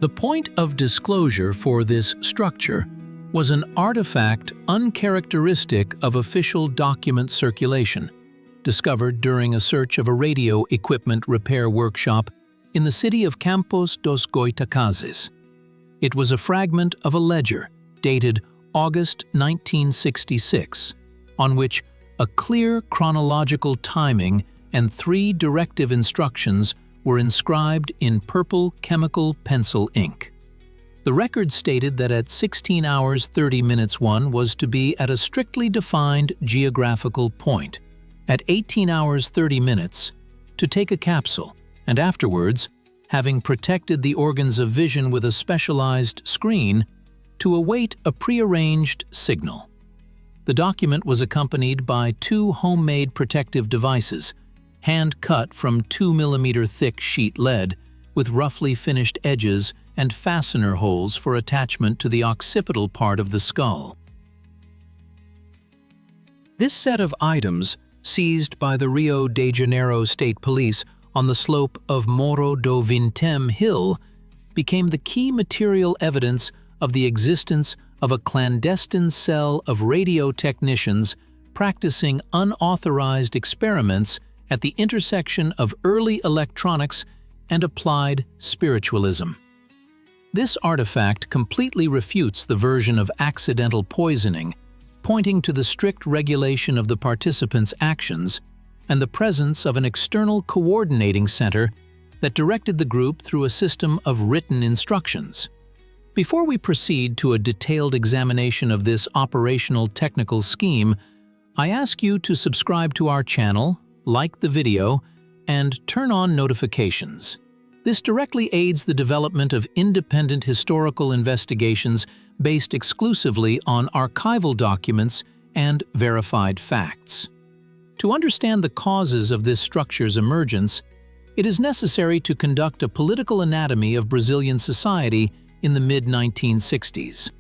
The point of disclosure for this structure was an artifact uncharacteristic of official document circulation, discovered during a search of a radio equipment repair workshop in the city of Campos dos Goitacazes. It was a fragment of a ledger dated August 1966, on which a clear chronological timing and 3 directive instructions were inscribed in purple chemical pencil ink. The record stated that at 16 hours 30 minutes 1 was to be at a strictly defined geographical point, at 18 hours 30 minutes to take a capsule, and afterwards, having protected the organs of vision with a specialized screen, to await a prearranged signal. The document was accompanied by 2 homemade protective devices, hand-cut from 2 mm thick sheet lead, with roughly finished edges and fastener holes for attachment to the occipital part of the skull. This set of items, seized by the Rio de Janeiro State Police on the slope of Morro do Vintham Hill, became the key material evidence of the existence of a clandestine cell of radio technicians practicing unauthorized experiments at the intersection of early electronics and applied spiritualism. This artifact completely refutes the version of accidental poisoning, pointing to the strict regulation of the participants' actions and the presence of an external coordinating center that directed the group through a system of written instructions. Before we proceed to a detailed examination of this operational technical scheme, I ask you to subscribe to our channel, like the video, and turn on notifications. This directly aids the development of independent historical investigations based exclusively on archival documents and verified facts. To understand the causes of this structure's emergence, it is necessary to conduct a political anatomy of Brazilian society in the mid-1960s.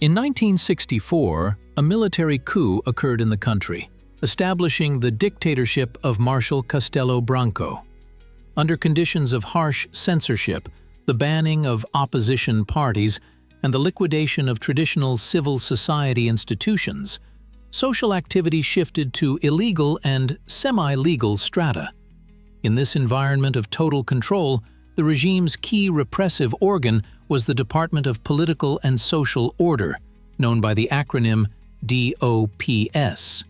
In 1964, a military coup occurred in the country, establishing the dictatorship of Marshal Castelo Branco. Under conditions of harsh censorship, the banning of opposition parties, and the liquidation of traditional civil society institutions, social activity shifted to illegal and semi-legal strata. In this environment of total control, the regime's key repressive organ was the Department of Political and Social Order, known by the acronym DOPS.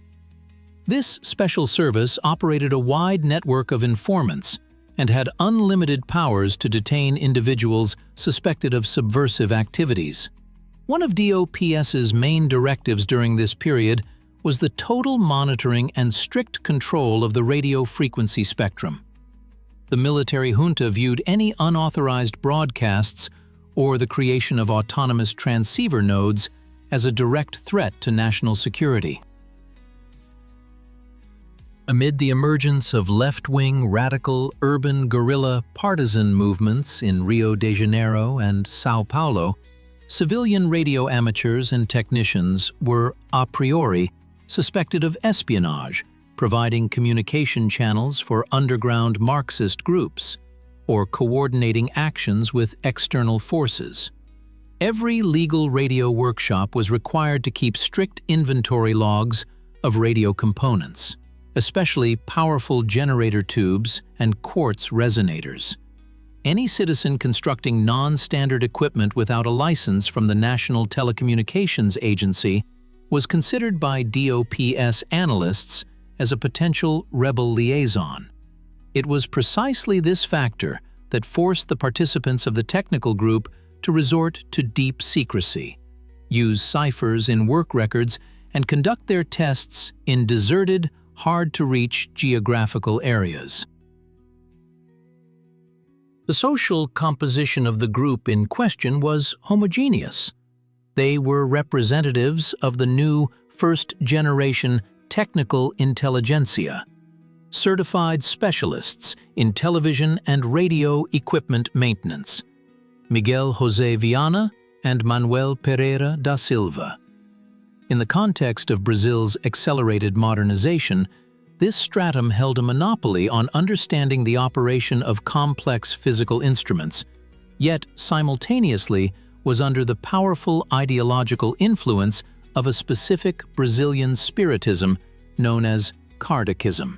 This special service operated a wide network of informants and had unlimited powers to detain individuals suspected of subversive activities. One of DOPS's main directives during this period was the total monitoring and strict control of the radio frequency spectrum. The military junta viewed any unauthorized broadcasts or the creation of autonomous transceiver nodes as a direct threat to national security. Amid the emergence of left-wing radical urban guerrilla partisan movements in Rio de Janeiro and São Paulo, civilian radio amateurs and technicians were a priori suspected of espionage, providing communication channels for underground Marxist groups, or coordinating actions with external forces. Every legal radio workshop was required to keep strict inventory logs of radio components, especially powerful generator tubes and quartz resonators. Any citizen constructing non-standard equipment without a license from the National Telecommunications Agency was considered by DOPS analysts as a potential rebel liaison. It was precisely this factor that forced the participants of the technical group to resort to deep secrecy, use ciphers in work records, and conduct their tests in deserted, hard-to-reach geographical areas. The social composition of the group in question was homogeneous. They were representatives of the new first-generation technical intelligentsia, certified specialists in television and radio equipment maintenance, Miguel José Viana and Manuel Pereira da Silva. In the context of Brazil's accelerated modernization, This stratum held a monopoly on understanding the operation of complex physical instruments, yet simultaneously was under the powerful ideological influence of a specific Brazilian spiritism known as Kardecism.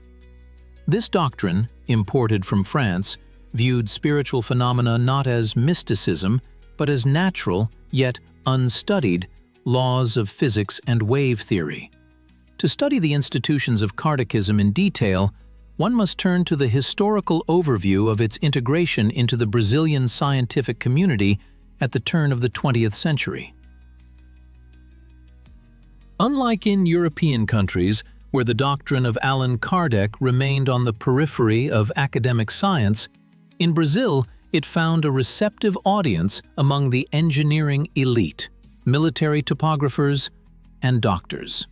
This doctrine, imported from France, viewed spiritual phenomena not as mysticism, but as natural, yet unstudied, laws of physics and wave theory. To study the institutions of Kardecism in detail, one must turn to the historical overview of its integration into the Brazilian scientific community at the turn of the 20th century. Unlike in European countries, where the doctrine of Allan Kardec remained on the periphery of academic science, in Brazil it found a receptive audience among the engineering elite, military topographers, and doctors.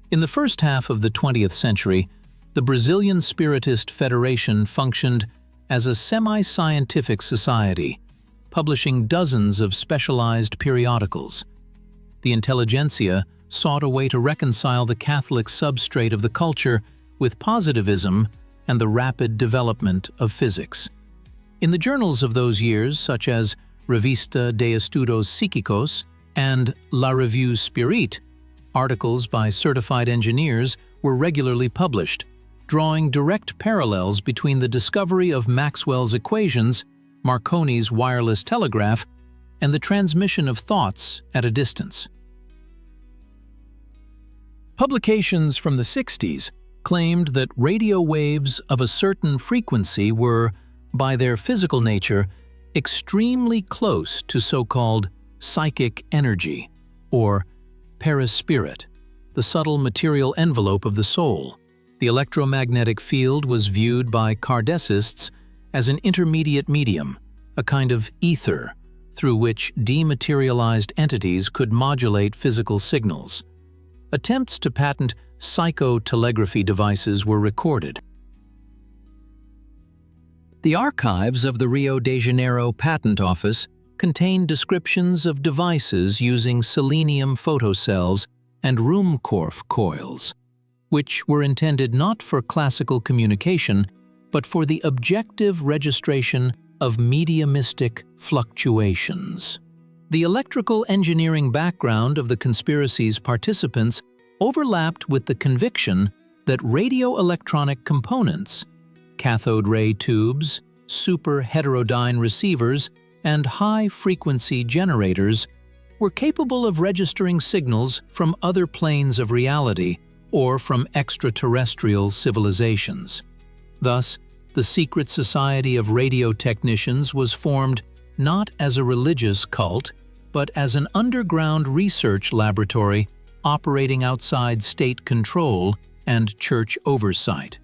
In the first half of the 20th century, the Brazilian Spiritist Federation functioned as a semi-scientific society, publishing dozens of specialized periodicals. The intelligentsia sought a way to reconcile the Catholic substrate of the culture with positivism and the rapid development of physics. In the journals of those years, such as Revista de Estudos Psíquicos and La Revue Spirit, articles by certified engineers were regularly published, drawing direct parallels between the discovery of Maxwell's equations, Marconi's wireless telegraph, and the transmission of thoughts at a distance. Publications from the 60s claimed that radio waves of a certain frequency were, by their physical nature, extremely close to so-called psychic energy, or perispirit, the subtle material envelope of the soul. The electromagnetic field was viewed by Kardecists as an intermediate medium, a kind of ether, through which dematerialized entities could modulate physical signals. Attempts to patent psychotelegraphy devices were recorded. The archives of the Rio de Janeiro Patent Office contain descriptions of devices using selenium photocells and Ruhmkorff coils, which were intended not for classical communication, but for the objective registration of mediumistic fluctuations. The electrical engineering background of the conspiracy's participants overlapped with the conviction that radioelectronic components, cathode ray tubes, super heterodyne receivers, and high-frequency generators were capable of registering signals from other planes of reality or from extraterrestrial civilizations. Thus, the secret society of radio technicians was formed not as a religious cult, but as an underground research laboratory operating outside state control and church oversight.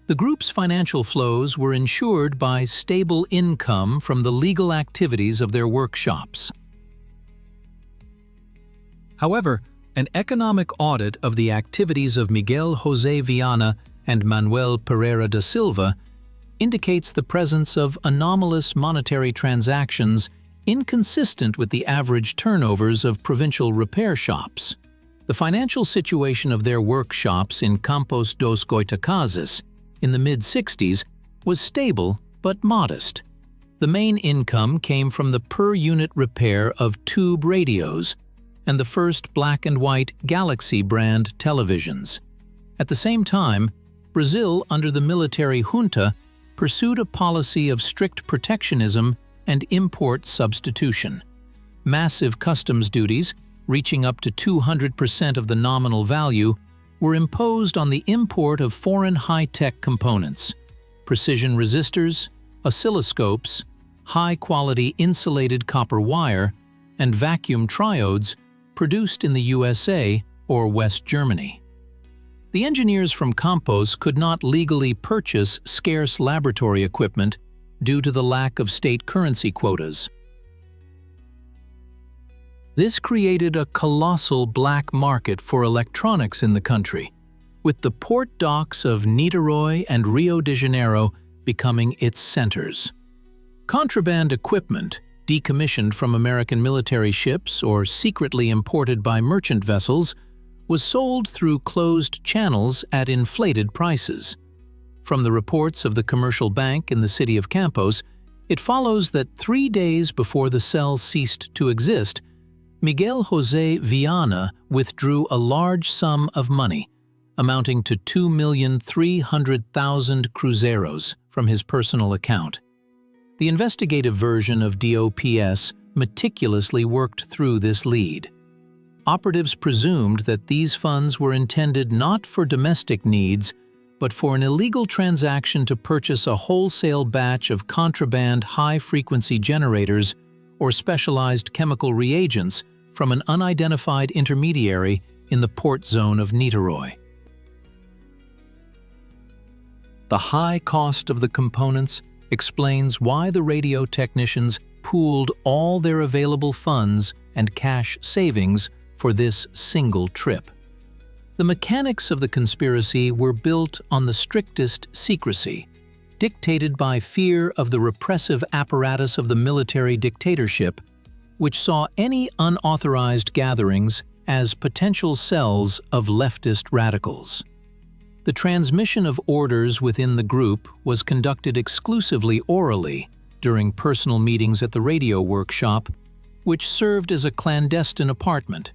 The group's financial flows were ensured by stable income from the legal activities of their workshops. However, an economic audit of the activities of Miguel José Viana and Manuel Pereira da Silva indicates the presence of anomalous monetary transactions inconsistent with the average turnovers of provincial repair shops. The financial situation of their workshops in Campos dos Goitacazes in the mid-60s was stable but modest. The main income came from the per-unit repair of tube radios and the first black-and-white Galaxy brand televisions. At the same time, Brazil, under the military junta, pursued a policy of strict protectionism and import substitution. Massive customs duties, reaching up to 200% of the nominal value, were imposed on the import of foreign high-tech components, precision resistors, oscilloscopes, high-quality insulated copper wire, and vacuum triodes produced in the USA or West Germany. The engineers from Campos could not legally purchase scarce laboratory equipment due to the lack of state currency quotas. This created a colossal black market for electronics in the country, with the port docks of Niterói and Rio de Janeiro becoming its centers. Contraband equipment, decommissioned from American military ships or secretly imported by merchant vessels, was sold through closed channels at inflated prices. From the reports of the commercial bank in the city of Campos, it follows that 3 days before the cell ceased to exist, Miguel José Viana withdrew a large sum of money, amounting to 2,300,000 cruzeiros, from his personal account. The investigative version of DOPS meticulously worked through this lead. Operatives presumed that these funds were intended not for domestic needs, but for an illegal transaction to purchase a wholesale batch of contraband high-frequency generators or specialized chemical reagents from an unidentified intermediary in the port zone of Niterói. The high cost of the components explains why the radio technicians pooled all their available funds and cash savings for this single trip. The mechanics of the conspiracy were built on the strictest secrecy, dictated by fear of the repressive apparatus of the military dictatorship, which saw any unauthorized gatherings as potential cells of leftist radicals. The transmission of orders within the group was conducted exclusively orally during personal meetings at the radio workshop, which served as a clandestine apartment.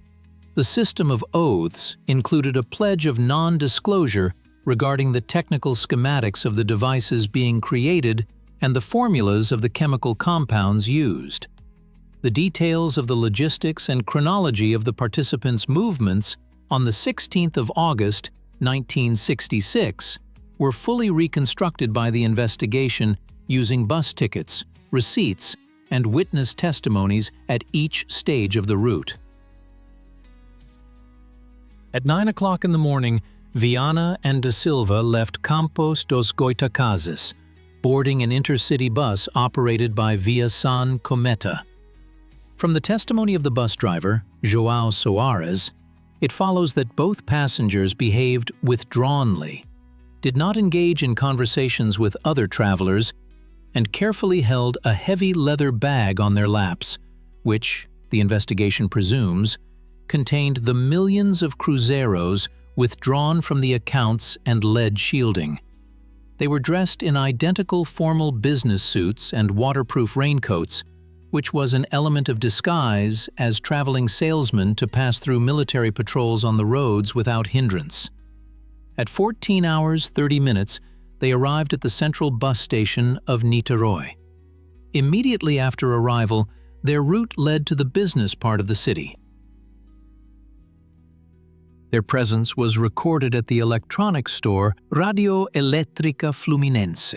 The system of oaths included a pledge of non-disclosure regarding the technical schematics of the devices being created and the formulas of the chemical compounds used. The details of the logistics and chronology of the participants' movements on the 16th of August, 1966, were fully reconstructed by the investigation using bus tickets, receipts, and witness testimonies at each stage of the route. At 9 o'clock in the morning, Viana and da Silva left Campos dos Goitacazes, boarding an intercity bus operated by Via San Cometa. From the testimony of the bus driver, João Soares, it follows that both passengers behaved withdrawnly, did not engage in conversations with other travelers, and carefully held a heavy leather bag on their laps, which, the investigation presumes, contained the millions of cruzeiros withdrawn from the accounts and lead shielding. They were dressed in identical formal business suits and waterproof raincoats, which was an element of disguise as traveling salesmen to pass through military patrols on the roads without hindrance. At 14 hours 30 minutes, they arrived at the central bus station of Niterói. Immediately after arrival, their route led to the business part of the city. Their presence was recorded at the electronics store Radio Elétrica Fluminense.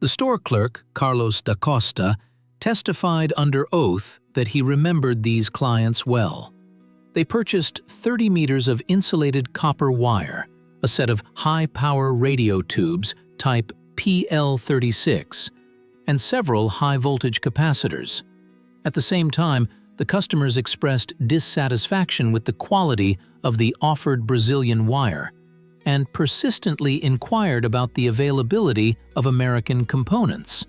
The store clerk, Carlos da Costa, testified under oath that he remembered these clients well. They purchased 30 meters of insulated copper wire, a set of high-power radio tubes type PL36, and several high-voltage capacitors. At the same time, the customers expressed dissatisfaction with the quality of the offered Brazilian wire and persistently inquired about the availability of American components.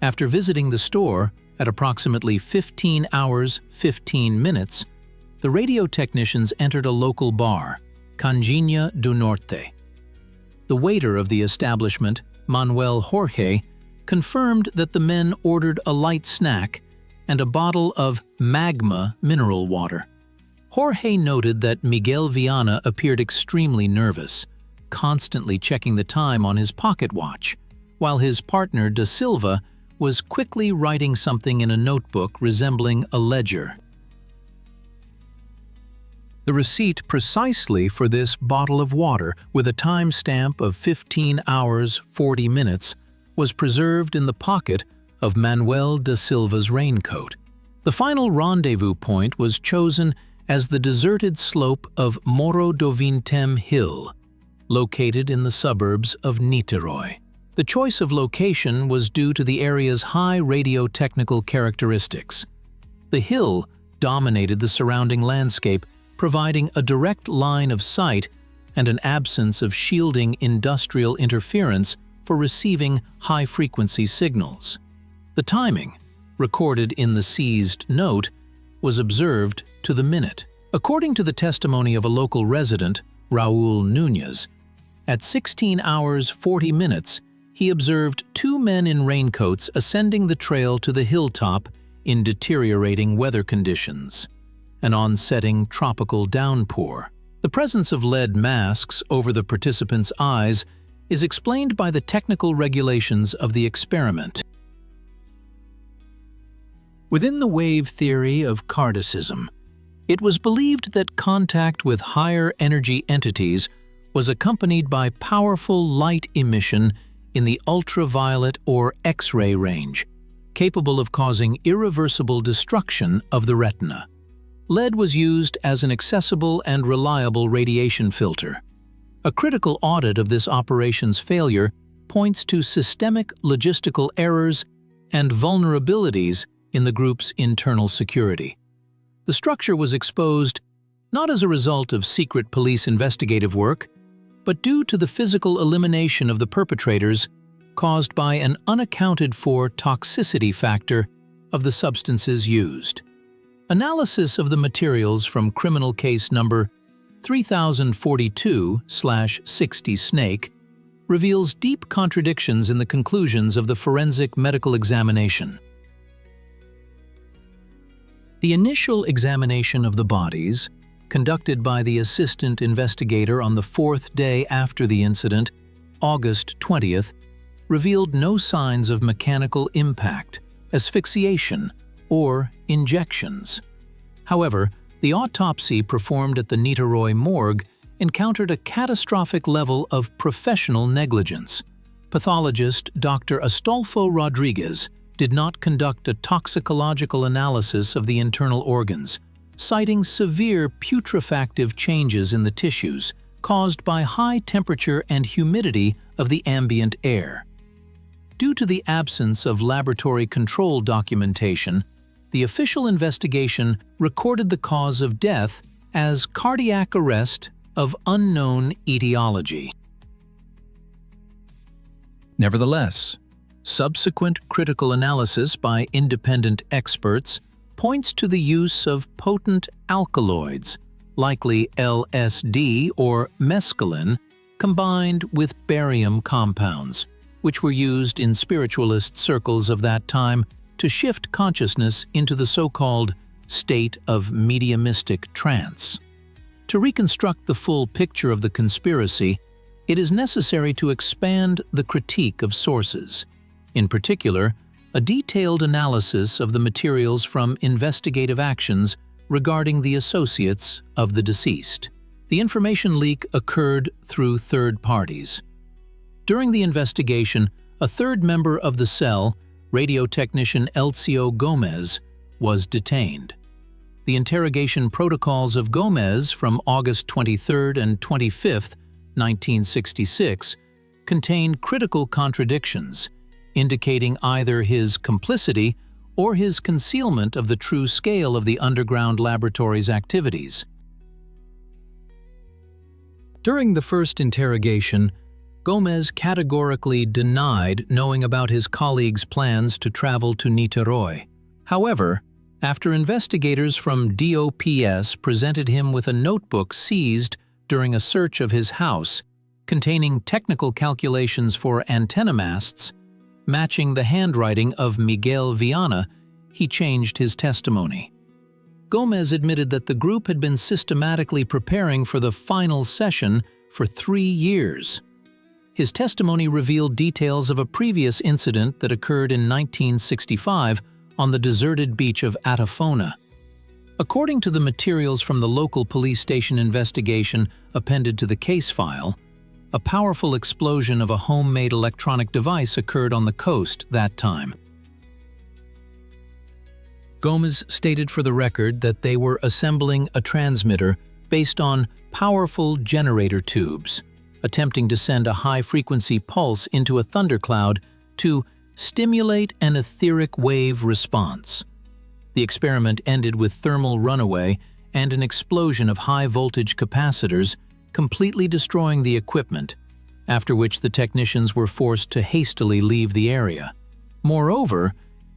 After visiting the store at approximately 15 hours 15 minutes, the radio technicians entered a local bar, Canjinha do Norte. The waiter of the establishment, Manuel Jorge, confirmed that the men ordered a light snack and a bottle of magma mineral water. Jorge noted that Miguel Viana appeared extremely nervous, constantly checking the time on his pocket watch, while his partner da Silva was quickly writing something in a notebook resembling a ledger. The receipt precisely for this bottle of water, with a time stamp of 15 hours 40 minutes, was preserved in the pocket of Manuel da Silva's raincoat. The final rendezvous point was chosen as the deserted slope of Morro do Vintem Hill, located in the suburbs of Niterói. The choice of location was due to the area's high radio-technical characteristics. The hill dominated the surrounding landscape, providing a direct line of sight and an absence of shielding industrial interference for receiving high-frequency signals. The timing, recorded in the seized note, was observed to the minute. According to the testimony of a local resident, Raul Nunez, at 16 hours 40 minutes, he observed two men in raincoats ascending the trail to the hilltop in deteriorating weather conditions, an onsetting tropical downpour. The presence of lead masks over the participants' eyes is explained by the technical regulations of the experiment. Within the wave theory of Kardecism, it was believed that contact with higher energy entities was accompanied by powerful light emission in the ultraviolet or X-ray range, capable of causing irreversible destruction of the retina. Lead was used as an accessible and reliable radiation filter. A critical audit of this operation's failure points to systemic logistical errors and vulnerabilities in the group's internal security. The structure was exposed not as a result of secret police investigative work, but due to the physical elimination of the perpetrators caused by an unaccounted-for toxicity factor of the substances used. Analysis of the materials from criminal case number 3042/60 Snake reveals deep contradictions in the conclusions of the forensic medical examination. The initial examination of the bodies, conducted by the assistant investigator on the fourth day after the incident, August 20th, revealed no signs of mechanical impact, asphyxiation, or injections. However, the autopsy performed at the Niterói morgue encountered a catastrophic level of professional negligence. Pathologist Dr. Astolfo Rodriguez did not conduct a toxicological analysis of the internal organs, citing severe putrefactive changes in the tissues caused by high temperature and humidity of the ambient air. Due to the absence of laboratory control documentation, the official investigation recorded the cause of death as cardiac arrest of unknown etiology. Nevertheless, subsequent critical analysis by independent experts points to the use of potent alkaloids, likely LSD or mescaline, combined with barium compounds, which were used in spiritualist circles of that time to shift consciousness into the so-called state of mediumistic trance. To reconstruct the full picture of the conspiracy, it is necessary to expand the critique of sources. In particular, a detailed analysis of the materials from investigative actions regarding the associates of the deceased. The information leak occurred through third parties. During the investigation, a third member of the cell, radio technician Elcio Gomez, was detained. The interrogation protocols of Gomez from August 23 and 25, 1966, contain critical contradictions, indicating either his complicity or his concealment of the true scale of the underground laboratory's activities. During the first interrogation, Gomez categorically denied knowing about his colleagues' plans to travel to Niterói. However, after investigators from DOPS presented him with a notebook seized during a search of his house, containing technical calculations for antenna masts, matching the handwriting of Miguel Viana, he changed his testimony. Gomez admitted that the group had been systematically preparing for the final session for 3 years. His testimony revealed details of a previous incident that occurred in 1965 on the deserted beach of Atafona. According to the materials from the local police station investigation appended to the case file, a powerful explosion of a homemade electronic device occurred on the coast that time. Gomez stated for the record that they were assembling a transmitter based on powerful generator tubes, attempting to send a high-frequency pulse into a thundercloud to stimulate an etheric wave response. The experiment ended with thermal runaway and an explosion of high-voltage capacitors, completely destroying the equipment, after which the technicians were forced to hastily leave the area. Moreover,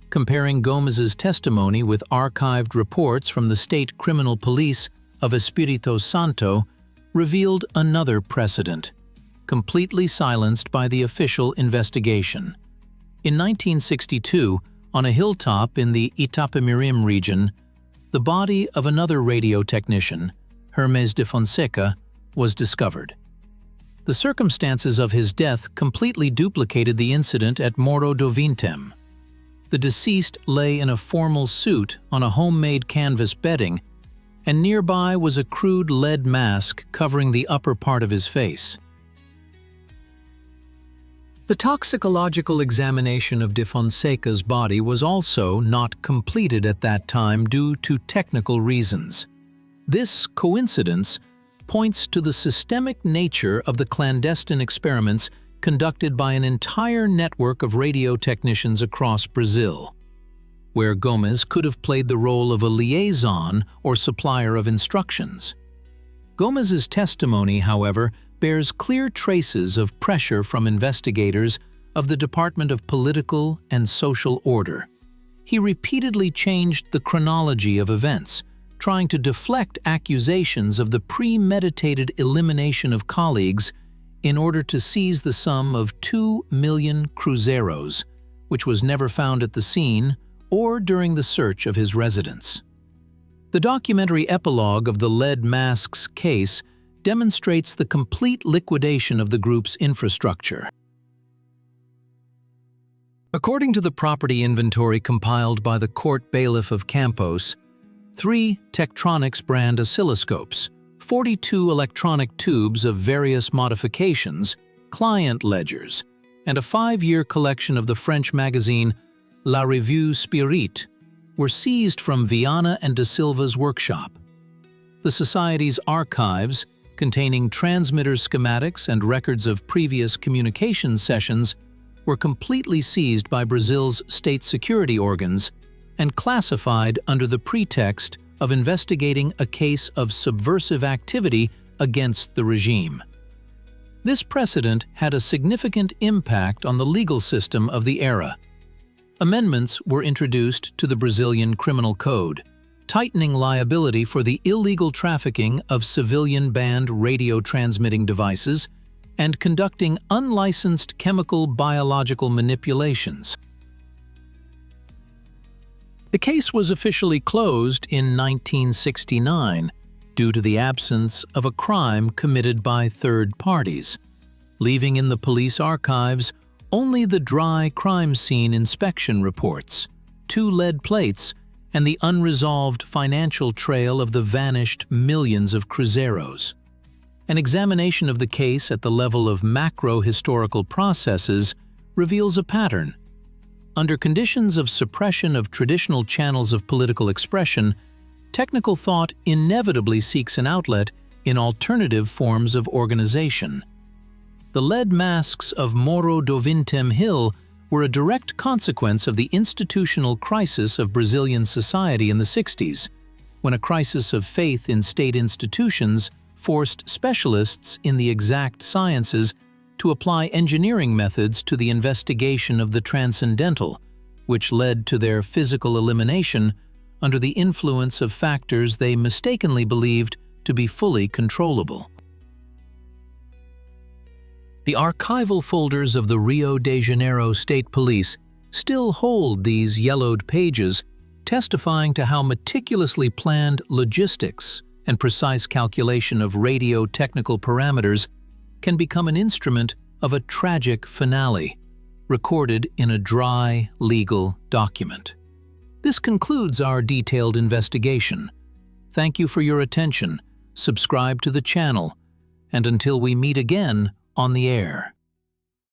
comparing Gomez's testimony with archived reports from the state criminal police of Espírito Santo revealed another precedent, completely silenced by the official investigation. In 1962, on a hilltop in the Itapemirim region, the body of another radio technician, Hermes de Fonseca, was discovered. The circumstances of his death completely duplicated the incident at Morro do Vintem. The deceased lay in a formal suit on a homemade canvas bedding, and nearby was a crude lead mask covering the upper part of his face. The toxicological examination of de Fonseca's body was also not completed at that time due to technical reasons. This coincidence points to the systemic nature of the clandestine experiments conducted by an entire network of radio technicians across Brazil, where Gomes could have played the role of a liaison or supplier of instructions. Gomes's testimony, however, bears clear traces of pressure from investigators of the Department of Political and Social Order. He repeatedly changed the chronology of events, trying to deflect accusations of the premeditated elimination of colleagues in order to seize the sum of 2 million cruzeiros, which was never found at the scene or during the search of his residence. The documentary epilogue of the lead masks case demonstrates the complete liquidation of the group's infrastructure. According to the property inventory compiled by the court bailiff of Campos, 3 Tektronix brand oscilloscopes, 42 electronic tubes of various modifications, client ledgers, and a 5-year collection of the French magazine La Revue Spirit were seized from Viana and da Silva's workshop. The Society's archives, containing transmitter schematics and records of previous communication sessions, were completely seized by Brazil's state security organs and classified under the pretext of investigating a case of subversive activity against the regime. This precedent had a significant impact on the legal system of the era. Amendments were introduced to the Brazilian Criminal Code, tightening liability for the illegal trafficking of civilian-banned radio transmitting devices and conducting unlicensed chemical biological manipulations. The case was officially closed in 1969 due to the absence of a crime committed by third parties, leaving in the police archives only the dry crime scene inspection reports, 2 lead plates, and the unresolved financial trail of the vanished millions of cruzeiros. An examination of the case at the level of macro-historical processes reveals a pattern. Under conditions of suppression of traditional channels of political expression, technical thought inevitably seeks an outlet in alternative forms of organization. The lead masks of Morro do Vintham Hill were a direct consequence of the institutional crisis of Brazilian society in the 60s, when a crisis of faith in state institutions forced specialists in the exact sciences to apply engineering methods to the investigation of the transcendental, which led to their physical elimination under the influence of factors they mistakenly believed to be fully controllable. The archival folders of the Rio de Janeiro State Police still hold these yellowed pages, testifying to how meticulously planned logistics and precise calculation of radio technical parameters can become an instrument of a tragic finale, recorded in a dry, legal document. This concludes our detailed investigation. Thank you for your attention, subscribe to the channel, and until we meet again on the air.